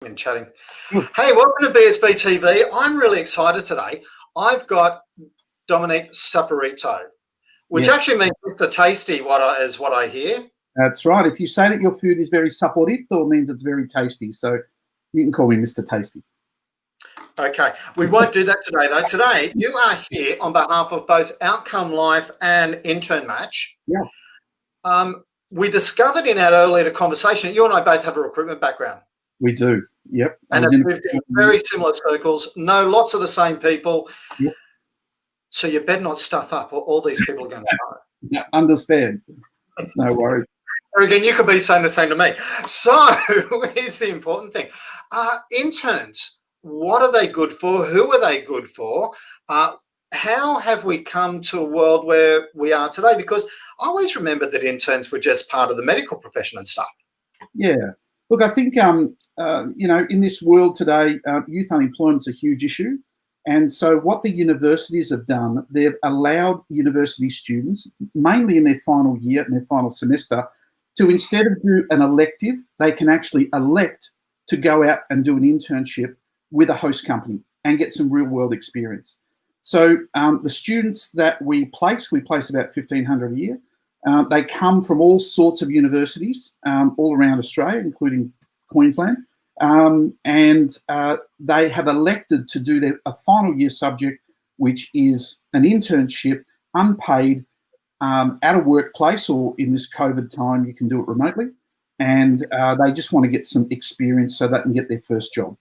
been chatting. Good. Hey, welcome to BSB TV. I'm really excited today. I've got Domonic Seterito, which actually means Mr. Tasty, is what I hear. That's right. If you say that your food is very saporito, it means it's very tasty. So you can call me Mr. Tasty. Okay, we won't do that today, though. Today, you are here on behalf of both Outcome.life and Intern Match. Yeah. We discovered in our earlier conversation, you and I both have a recruitment background. We do. Yep. And have moved in very similar circles, know lots of the same people. Yep. So you better not stuff up, or all these people are going to know. Yeah, understand. No worries. Or again, you could be saying the same to me. So here's the important thing. Interns, what are they good for? Who are they good for? How have we come to a world where we are today? Because I always remember that interns were just part of the medical profession and stuff. Yeah. Look, I think, in this world today, youth unemployment is a huge issue. And so what the universities have done, they've allowed university students, mainly in their final year and their final semester, to instead of do an elective, they can actually elect to go out and do an internship with a host company and get some real world experience. So the students that we place about 1,500 a year. They come from all sorts of universities all around Australia, including Queensland. And they have elected to do a final year subject, which is an internship, unpaid, at a workplace, or in this COVID time, you can do it remotely. And they just want to get some experience so they can get their first job.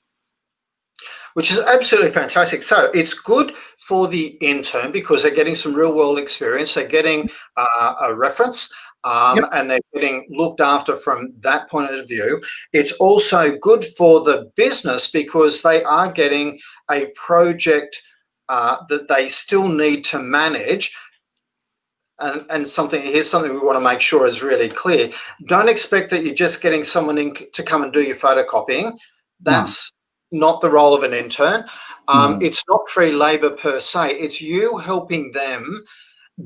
Which is absolutely fantastic. So it's good for the intern because they're getting some real world experience. They're getting a reference. And they're getting looked after from that point of view. It's also good for the business because they are getting a project that they still need to manage. And here's something we want to make sure is really clear. Don't expect that you're just getting someone in to come and do your photocopying. That's not the role of an intern. It's not free labor per se. It's you helping them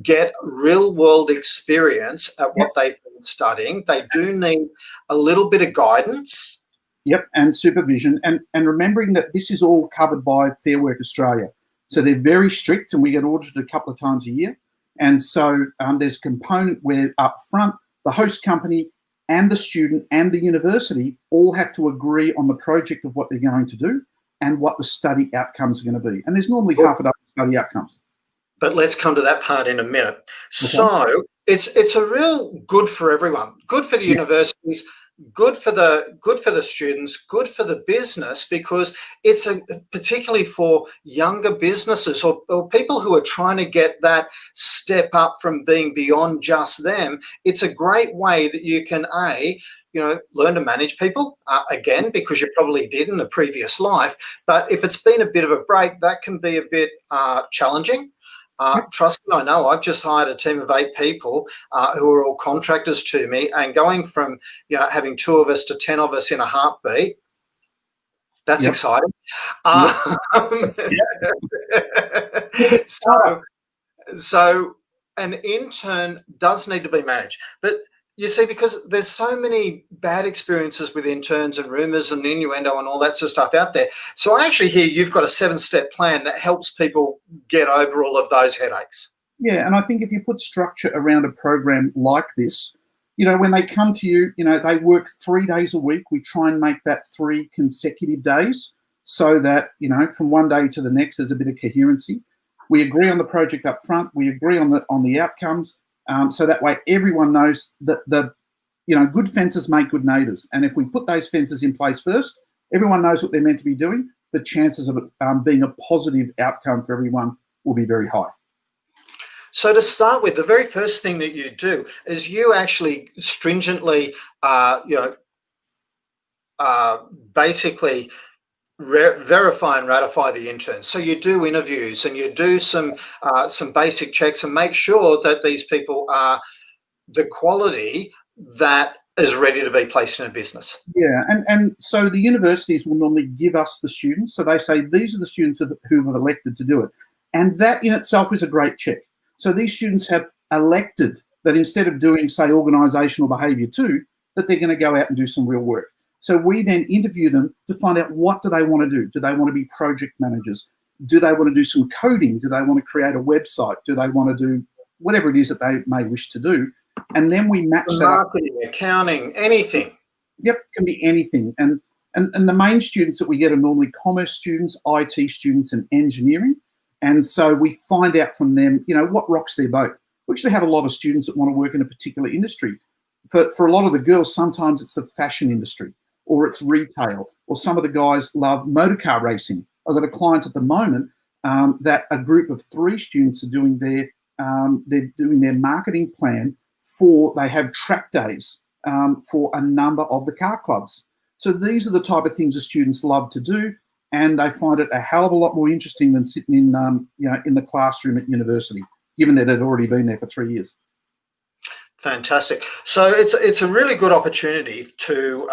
get real world experience at what they've been studying. They do need a little bit of guidance. Yep, and supervision. And remembering that this is all covered by Fair Work Australia. So they're very strict, and we get audited a couple of times a year. And so there's a component where up front, the host company and the student and the university all have to agree on the project of what they're going to do and what the study outcomes are going to be. And there's normally half a dozen study outcomes. But let's come to that part in a minute. Okay. So it's a real good for everyone. Good for the universities, good for the students, good for the business, because it's particularly for younger businesses or people who are trying to get that step up from being beyond just them. It's a great way that you can learn to manage people again, because you probably did in a previous life. But if it's been a bit of a break, that can be a bit challenging. Trust me, I know. I've just hired a team of 8 people who are all contractors to me, and going from having 2 of us to 10 of us in a heartbeat, that's exciting. So an intern does need to be managed, but you see, because there's so many bad experiences with interns and rumours and innuendo and all that sort of stuff out there. So I actually hear you've got a 7-step plan that helps people get over all of those headaches. Yeah, and I think if you put structure around a program like this, when they come to you, they work 3 days a week. We try and make that 3 consecutive days so that, from one day to the next, there's a bit of coherency. We agree on the project up front. We agree on the outcomes. So that way everyone knows that good fences make good neighbours. And if we put those fences in place first, everyone knows what they're meant to be doing. The chances of it being a positive outcome for everyone will be very high. So to start with, the very first thing that you do is you actually stringently, basically verify and ratify the interns. So you do interviews and you do some basic checks and make sure that these people are the quality that is ready to be placed in a business. Yeah, and so the universities will normally give us the students. So they say, these are the students who have elected to do it. And that in itself is a great check. So these students have elected that instead of doing, say, organisational behaviour 2, that they're going to go out and do some real work. So we then interview them to find out what do they want to do. Do they want to be project managers? Do they want to do some coding? Do they want to create a website? Do they want to do whatever it is that they may wish to do? And then we match that up. Marketing, accounting, anything. Yep, can be anything. And the main students that we get are normally commerce students, IT students, and engineering. And so we find out from them, what rocks their boat. We actually have a lot of students that want to work in a particular industry. For a lot of the girls, sometimes it's the fashion industry, or it's retail, or some of the guys love motor car racing. I've got a client at the moment that a group of 3 students are doing their marketing plan for, they have track days for a number of the car clubs. So these are the type of things the students love to do, and they find it a hell of a lot more interesting than sitting in the classroom at university, given that they've already been there for 3 years. Fantastic. So it's a really good opportunity to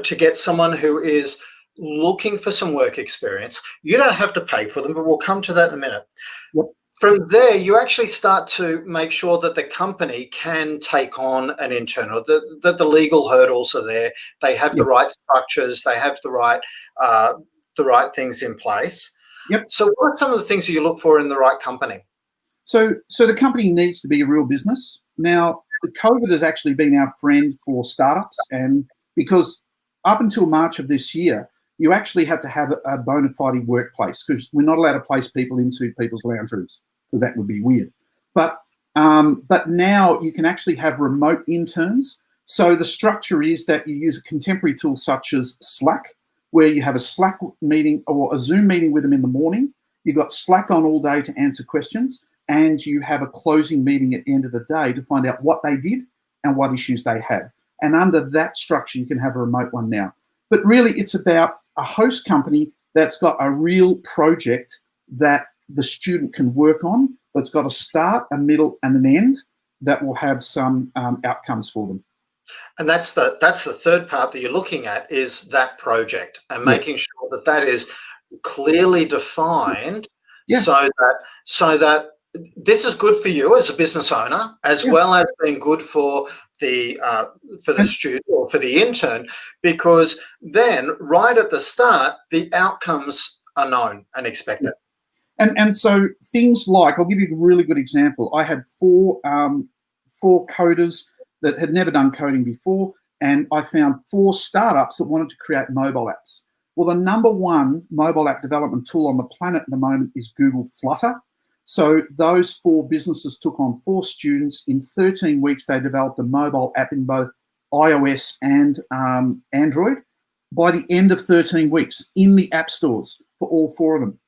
to get someone who is looking for some work experience. You don't have to pay for them, but we'll come to that in a minute. Yep. From there, you actually start to make sure that the company can take on an intern, or that the legal hurdles are there. They have the right structures. They have the right things in place. Yep. So what are some of the things that you look for in the right company? So the company needs to be a real business. Now, COVID has actually been our friend for startups, and because up until March of this year, you actually have to have a bona fide workplace, because we're not allowed to place people into people's lounge rooms, because that would be weird. But now you can actually have remote interns. So the structure is that you use a contemporary tool such as Slack, where you have a Slack meeting or a Zoom meeting with them in the morning. You've got Slack on all day to answer questions, and you have a closing meeting at the end of the day to find out what they did and what issues they had. And under that structure, you can have a remote one now. But really, it's about a host company that's got a real project that the student can work on, but it's got a start, a middle, and an end that will have some outcomes for them. And that's the third part that you're looking at, is that project, and making sure that is clearly defined, so that this is good for you as a business owner, as well as being good for the student or for the intern, because then right at the start, the outcomes are known and expected. And so things like, I'll give you a really good example. I had four coders that had never done coding before, and I found 4 startups that wanted to create mobile apps. Well, the number 1 mobile app development tool on the planet at the moment is Google Flutter. So those 4 businesses took on 4 students. In 13 weeks, they developed a mobile app in both iOS and Android. By the end of 13 weeks, in the app stores for all 4 of them.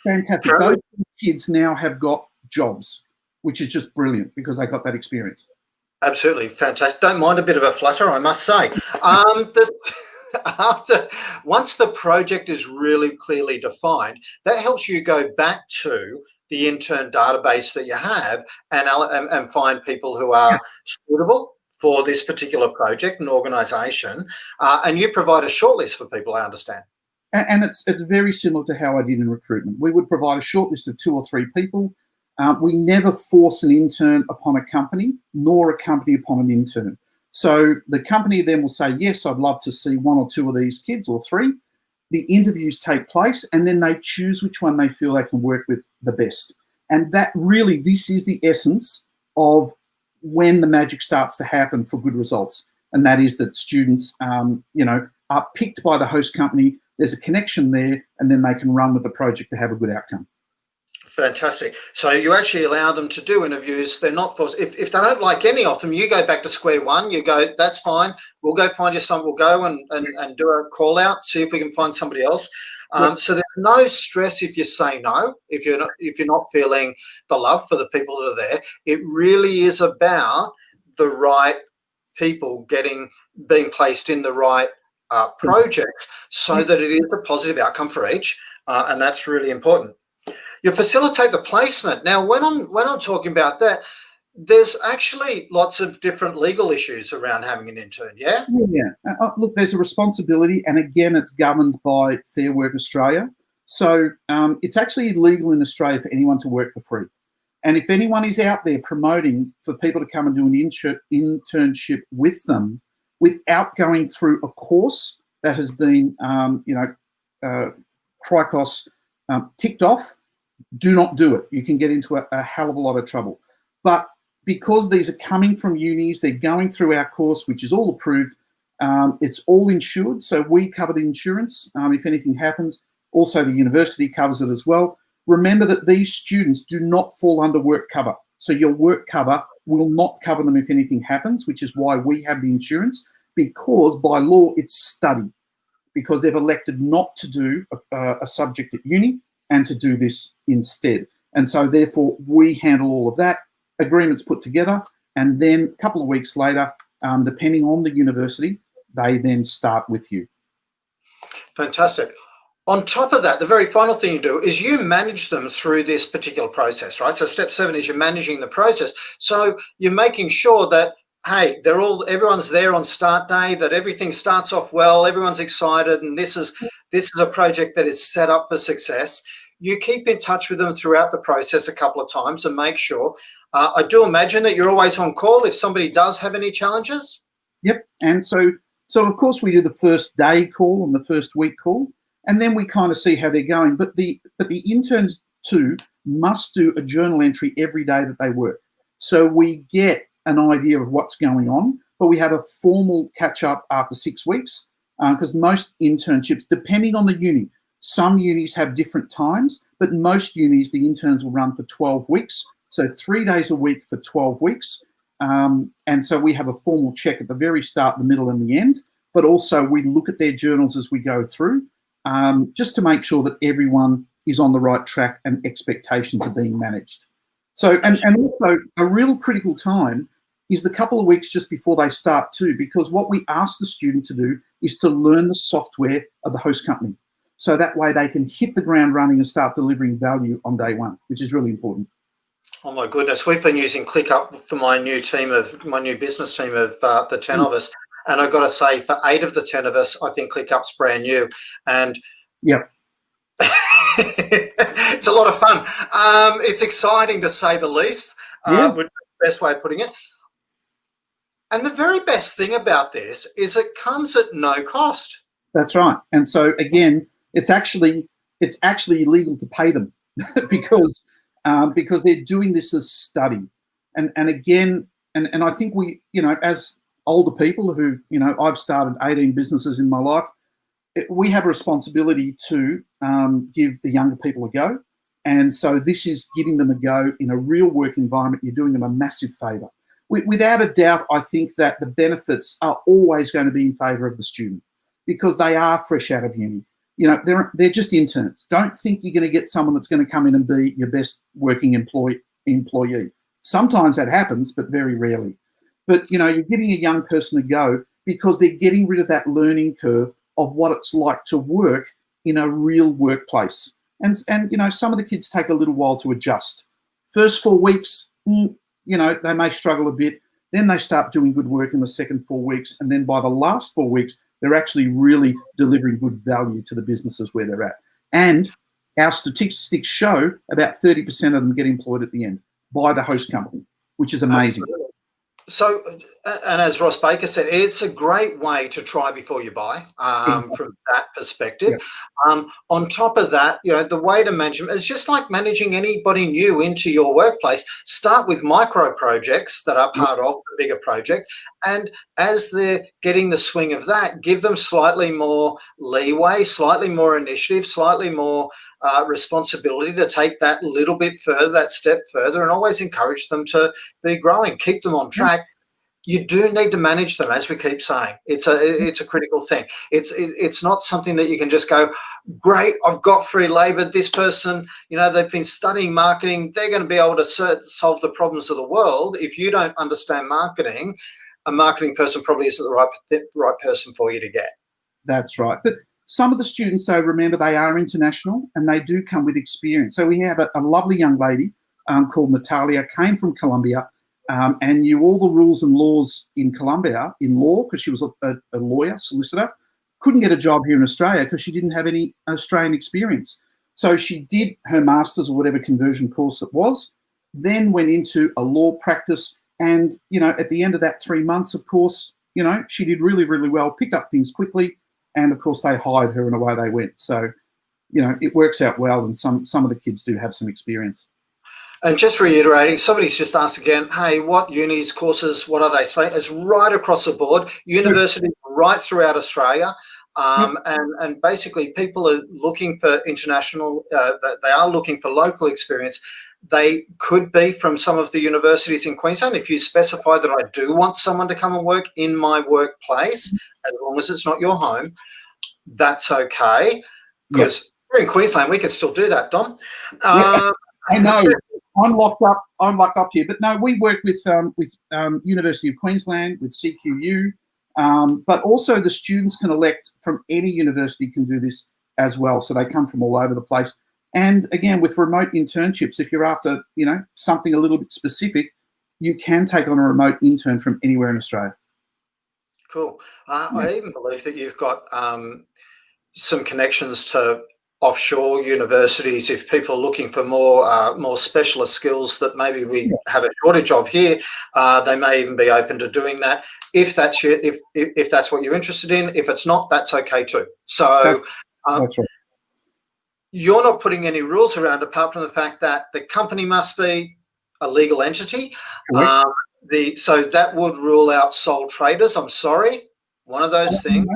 Fantastic. Those kids now have got jobs, which is just brilliant because they got that experience. Absolutely fantastic. Don't mind a bit of a flutter, I must say. Once the project is really clearly defined, that helps you go back to the intern database that you have and find people who are suitable for this particular project and organisation, and you provide a shortlist for people, I understand. And it's very similar to how I did in recruitment. We would provide a shortlist of 2 or 3 people. We never force an intern upon a company, nor a company upon an intern. So the company then will say, yes, I'd love to see 1 or 2 of these kids, or 3. The interviews take place, and then they choose which one they feel they can work with the best. And that really, this is the essence of when the magic starts to happen for good results. And that is that students, are picked by the host company. There's a connection there, and then they can run with the project to have a good outcome. Fantastic. So you actually allow them to do interviews. They're not forced. If they don't like any of them, you go back to square one. You go, that's fine. We'll go find you some. We'll go and do a call out, see if we can find somebody else. So there's no stress if you say no, if you're not feeling the love for the people that are there. It really is about the right people being placed in the right projects, so that it is a positive outcome for each, and that's really important. You facilitate the placement. Now, when I'm talking about that, there's actually lots of different legal issues around having an intern, yeah? Yeah. Look, there's a responsibility, and again, it's governed by Fair Work Australia. So it's actually illegal in Australia for anyone to work for free. And if anyone is out there promoting for people to come and do an internship with them, without going through a course that has been, Crikos ticked off. Do not do it. You can get into a hell of a lot of trouble. But because these are coming from unis, they're going through our course, which is all approved. It's all insured, so we cover the insurance if anything happens. Also, the university covers it as well. Remember that these students do not fall under work cover. So your work cover will not cover them if anything happens, which is why we have the insurance, because by law it's study, because they've elected not to do a subject at uni and to do this instead. And so therefore we handle all of that, agreements put together, and then a couple of weeks later, depending on the university, they then start with you. Fantastic. On top of that, the very final thing you do is you manage them through this particular process, right? So step 7 is you're managing the process. So you're making sure that, hey, everyone's there on start day, that everything starts off well, everyone's excited, and this is a project that is set up for success. You keep in touch with them throughout the process a couple of times and make sure. I do imagine that you're always on call if somebody does have any challenges. Yep. And so of course we do the first day call and the first week call, and then we kind of see how they're going. But the interns too must do a journal entry every day that they work. So we get an idea of what's going on, but we have a formal catch up after 6 weeks, because most internships, depending on the uni, some unis have different times, but most unis, the interns will run for 12 weeks. So 3 days a week for 12 weeks. And so we have a formal check at the very start, the middle, and the end. But also we look at their journals as we go through, just to make sure that everyone is on the right track and expectations are being managed. So, and also a real critical time is the couple of weeks just before they start too, because what we ask the student to do is to learn the software of the host company. So that way they can hit the ground running and start delivering value on day one, which is really important. Oh my goodness, we've been using ClickUp for my new business team of the 10 of us, and I've got to say, for 8 of the 10 of us, I think ClickUp's brand new, and yep. It's a lot of fun. It's exciting to say the least. Would be the best way of putting it. And the very best thing about this is it comes at no cost. That's right. And so again, it's actually illegal to pay them because they're doing this as study. And again, and I think we, as older people who, I've started 18 businesses in my life, we have a responsibility to give the younger people a go. And so this is giving them a go in a real work environment. You're doing them a massive favour. Without a doubt, I think that the benefits are always going to be in favour of the student because they are fresh out of uni. They're just interns. Don't think you're going to get someone that's going to come in and be your best working employee. Sometimes that happens, but very rarely. But, you're giving a young person a go because they're getting rid of that learning curve of what it's like to work in a real workplace. And some of the kids take a little while to adjust. First 4 weeks, they may struggle a bit. Then they start doing good work in the second 4 weeks. And then by the last 4 weeks, they're actually really delivering good value to the businesses where they're at. And our statistics show about 30% of them get employed at the end by the host company, which is amazing. So, and as Ross Baker said, it's a great way to try before you buy from that perspective. Yeah. On top of that, the way to manage them is just like managing anybody new into your workplace. Start with micro projects that are part of the bigger project. And as they're getting the swing of that, give them slightly more leeway, slightly more initiative, slightly more responsibility to take that little bit further, that step further, and always encourage them to be growing, keep them on track. You do need to manage them, as we keep saying. It's a critical thing. It's not something that you can just go, great, I've got free labor. This person, they've been studying marketing. They're going to be able to solve the problems of the world. If you don't understand marketing, a marketing person probably isn't the right person for you to get. That's right. But some of the students, though, remember they are international and they do come with experience. So we have a lovely young lady called Natalia, came from Colombia and knew all the rules and laws in Colombia in law because she was a lawyer, solicitor. Couldn't get a job here in Australia because she didn't have any Australian experience. So she did her master's or whatever conversion course it was, then went into a law practice. And, at the end of that 3 months, of course, you know, she did really, really well, picked up things quickly, and of course they hired her and away they went. So, you know, it works out well, and some of the kids do have some experience. And just reiterating, somebody's just asked again, hey, what unis, courses, what are they saying? It's right across the board, universities right throughout Australia. And basically people are looking for international, they are looking for local experience. They could be from some of the universities in Queensland. If you specify that I do want someone to come and work in my workplace, as long as it's not your home, that's okay. Because we're in Queensland, we can still do that, Dom. I know. I'm locked up here. But no, we work with University of Queensland, with CQU, but also the students can elect from any university can do this as well. So they come from all over the place. And again, with remote internships, if you're after, you know, something a little bit specific, you can take on a remote intern from anywhere in Australia. Cool. I even believe that you've got some connections to offshore universities. If people are looking for more specialist skills that maybe we have a shortage of here, they may even be open to doing that. If that's if that's what you're interested in. If it's not, that's okay too. So that's right. You're not putting any rules around apart from the fact that the company must be a legal entity. So that would rule out sole traders. I'm sorry, one of those things.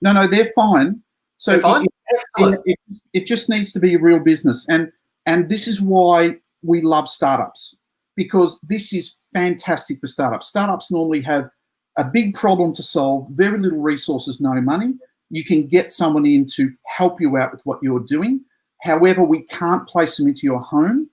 No, they're fine. So Excellent. It just needs to be a real business, and this is why we love startups, because this is fantastic for startups. Startups normally have a big problem to solve, very little resources, no money. You can get someone in to help you out with what you're doing. However, we can't place them into your home.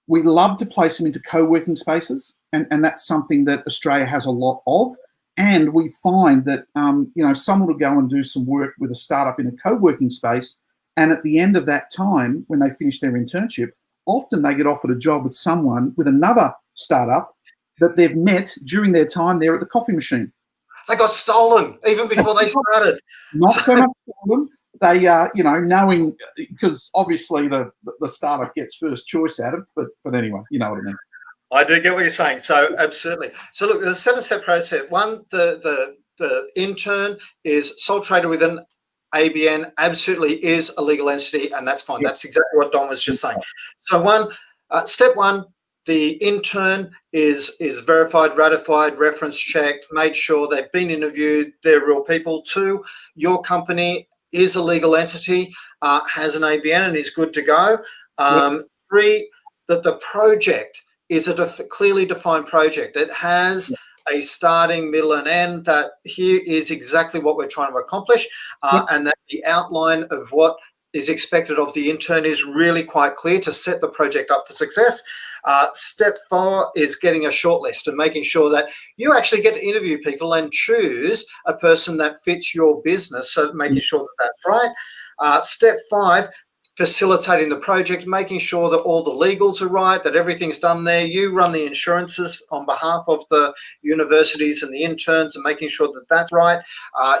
We love to place them into co-working spaces, and that's something that Australia has a lot of. And we find that, you know, someone will go and do some work with a startup in a co-working space, and at the end of that time, when they finish their internship, often they get offered a job with someone, with another startup that they've met during their time there at the coffee machine. They got stolen even before they started. Not so much stolen. They, you know, knowing, because obviously the startup gets first choice at it, but anyway, you know what I mean. I do get what you're saying. So absolutely. So look, there's a 7-step process. One, the intern is sole trader with an ABN, absolutely is a legal entity, and that's fine. That's exactly what Don was just saying. So step one, the intern is verified, ratified, reference checked, made sure they've been interviewed, they're real people. 2, your company is a legal entity, has an ABN and is good to go. 3, that the project is a clearly defined project that has a starting, middle, and end, that here is exactly what we're trying to accomplish, and that the outline of what is expected of the intern is really quite clear to set the project up for success. Step 4 is getting a shortlist and making sure that you actually get to interview people and choose a person that fits your business, so making sure that that's right. Step 5, facilitating the project, making sure that all the legals are right, that everything's done there. You run the insurances on behalf of the universities and the interns, and making sure that that's right.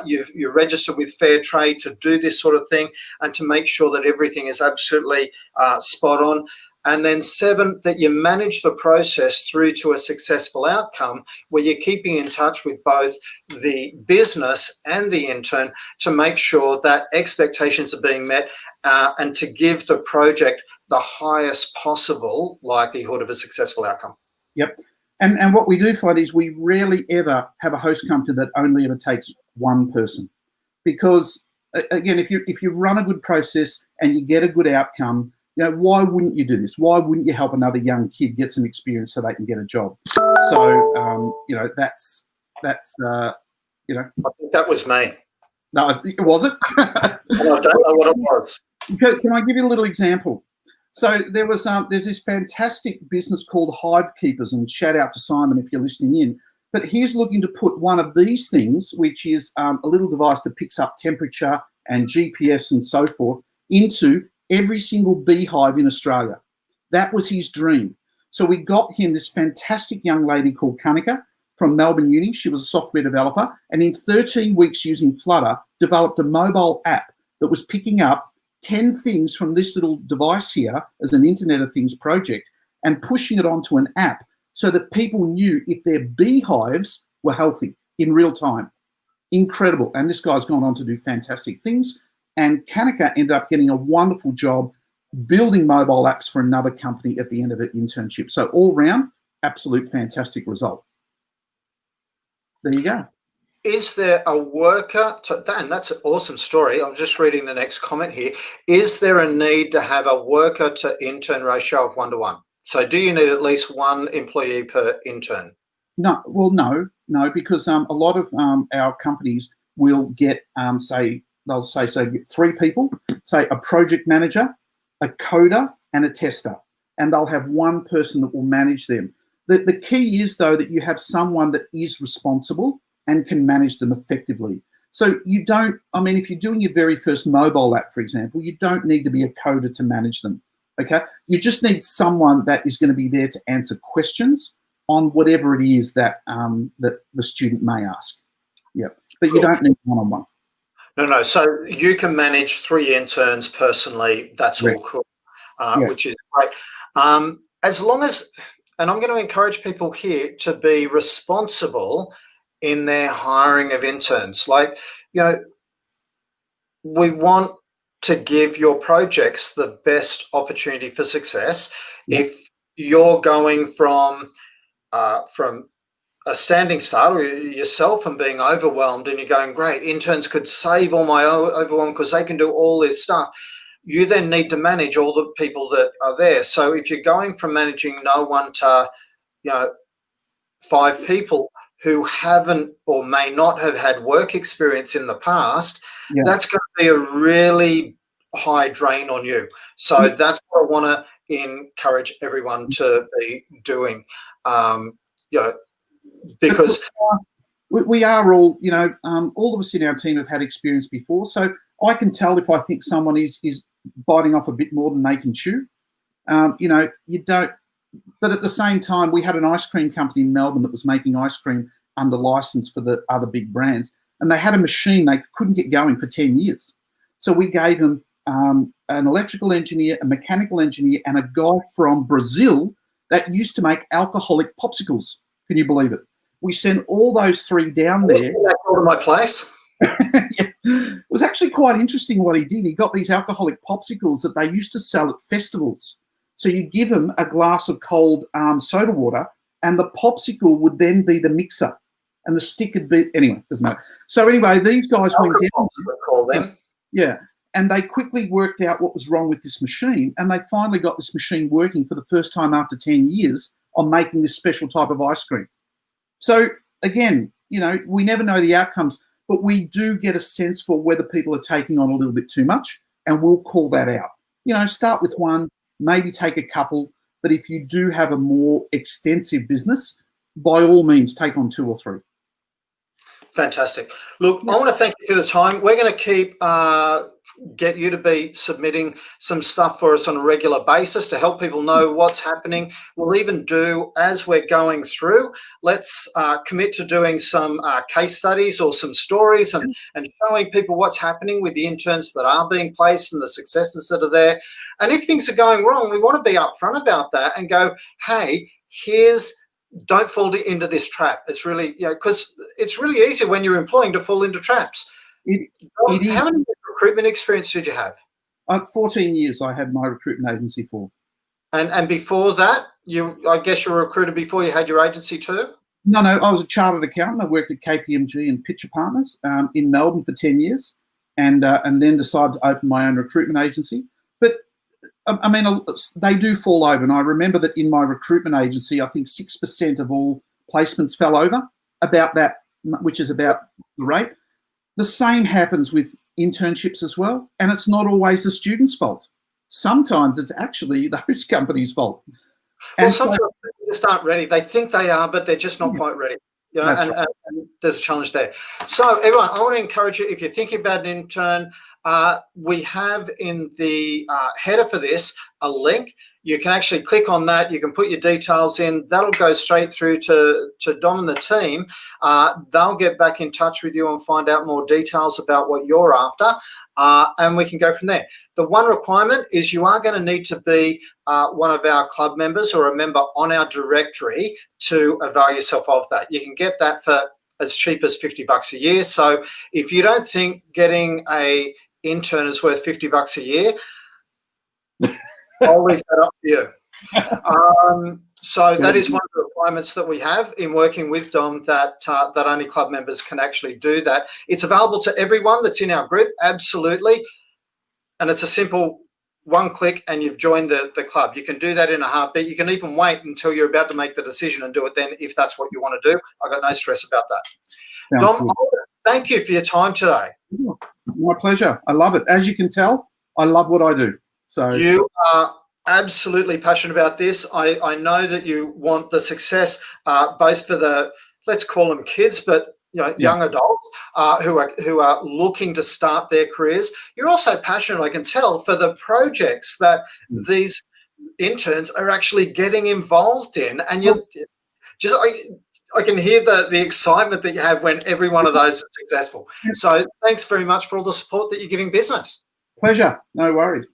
You're registered with Fair Trade to do this sort of thing, and to make sure that everything is absolutely spot on. And then 7, that you manage the process through to a successful outcome, where you're keeping in touch with both the business and the intern to make sure that expectations are being met, and to give the project the highest possible likelihood of a successful outcome. Yep. And what we do find is we rarely ever have a host company that only ever takes one person, because again, if you run a good process and you get a good outcome, you know, why wouldn't you do this? Why wouldn't you help another young kid get some experience so they can get a job? So, you know, that's you know. I think that was me. No, was it? I don't know what it was. Can I give you a little example? So there's this fantastic business called Hive Keepers, and shout out to Simon if you're listening in. But he's looking to put one of these things, which is a little device that picks up temperature and GPS and so forth, into every single beehive in Australia. That was his dream. So we got him this fantastic young lady called Kanika from Melbourne Uni. She was a software developer, and in 13 weeks using Flutter, developed a mobile app that was picking up 10 things from this little device here as an Internet of Things project and pushing it onto an app so that people knew if their beehives were healthy in real time. incredible. And this guy's gone on to do fantastic things. And Kanika ended up getting a wonderful job building mobile apps for another company at the end of her internship. So all round, absolute fantastic result. There you go. Is there a worker and that's an awesome story. I'm just reading the next comment here. Is there a need to have a worker to intern ratio of 1-to-1? So do you need at least one employee per intern? No, well, no, because a lot of our companies will get, they'll say 3 people, say a project manager, a coder, and a tester, and they'll have one person that will manage them. The key is, though, that you have someone that is responsible and can manage them effectively. So you don't, I mean, if you're doing your very first mobile app, for example, you don't need to be a coder to manage them, okay? You just need someone that is going to be there to answer questions on whatever it is that that the student may ask. Yeah, but you don't need one-on-one. No. So you can manage 3 interns personally. That's all cool, which is great. As long as, and I'm going to encourage people here to be responsible in their hiring of interns. Like, you know, we want to give your projects the best opportunity for success. If you're going from a standing start or yourself and being overwhelmed and you're going, great, interns could save all my overwhelm because they can do all this stuff, you then need to manage all the people that are there. So if you're going from managing no one to, 5 people who haven't or may not have had work experience in the past, that's going to be a really high drain on you. So that's what I want to encourage everyone to be doing. Because we are all, all of us in our team have had experience before. So I can tell if I think someone is biting off a bit more than they can chew. You don't. But at the same time, we had an ice cream company in Melbourne that was making ice cream under license for the other big brands, and they had a machine they couldn't get going for 10 years. So we gave them an electrical engineer, a mechanical engineer, and a guy from Brazil that used to make alcoholic popsicles. Can you believe it? We sent all those 3 down there. To my place. It was actually quite interesting what he did. He got these alcoholic popsicles that they used to sell at festivals. So you give them a glass of cold soda water, and the popsicle would then be the mixer, and the stick would be, anyway, doesn't matter. So anyway, these guys went down. Yeah, and they quickly worked out what was wrong with this machine, and they finally got this machine working for the first time after 10 years on making this special type of ice cream. So again, we never know the outcomes, but we do get a sense for whether people are taking on a little bit too much, and we'll call that out. Start with 1, maybe take a couple, but if you do have a more extensive business, by all means, take on 2 or 3. Fantastic. Look, I want to thank you for the time. We're going to keep get you to be submitting some stuff for us on a regular basis to help people know what's happening. We'll even do, as we're going through, let's commit to doing some case studies or some stories and showing people what's happening with the interns that are being placed and the successes that are there. And if things are going wrong, we want to be upfront about that and go, hey, don't fall into this trap. It's really, because it's really easy when you're employing to fall into traps. How many recruitment experience did you have? 14 years I had my recruitment agency for. And before that, I guess you were a recruiter before you had your agency too? No, I was a chartered accountant. I worked at KPMG and Pitcher Partners in Melbourne for 10 years and then decided to open my own recruitment agency. But I mean, they do fall over. And I remember that in my recruitment agency, I think 6% of all placements fell over, about that, which is about the rate. The same happens with internships as well. And it's not always the student's fault. Sometimes it's actually those companies' fault. Well, sometimes they just aren't ready. They think they are, but they're just not quite ready. And there's a challenge there. So, everyone, I want to encourage you, if you're thinking about an intern, we have in the header for this a link. You can actually click on that. You can put your details in. That'll go straight through to Dom and the team. They'll get back in touch with you and find out more details about what you're after, and we can go from there. The one requirement is you are going to need to be one of our club members or a member on our directory to avail yourself of that. You can get that for as cheap as $50 a year. So if you don't think getting a intern is worth $50 a year, I'll leave that up to you. So that is one of the requirements that we have in working with Dom, that only club members can actually do that. It's available to everyone that's in our group, absolutely. And it's a simple one click and you've joined the club. You can do that in a heartbeat. You can even wait until you're about to make the decision and do it then if that's what you want to do. I've got no stress about that. Dom, thank you for your time today. My pleasure. I love it. As you can tell, I love what I do. So you are absolutely passionate about this. I know that you want the success, both for the, let's call them kids, but young adults who are looking to start their careers. You're also passionate, I can tell, for the projects that these interns are actually getting involved in, and you're just I can hear the excitement that you have when every one of those is successful. So thanks very much for all the support that you're giving business. Pleasure. No worries.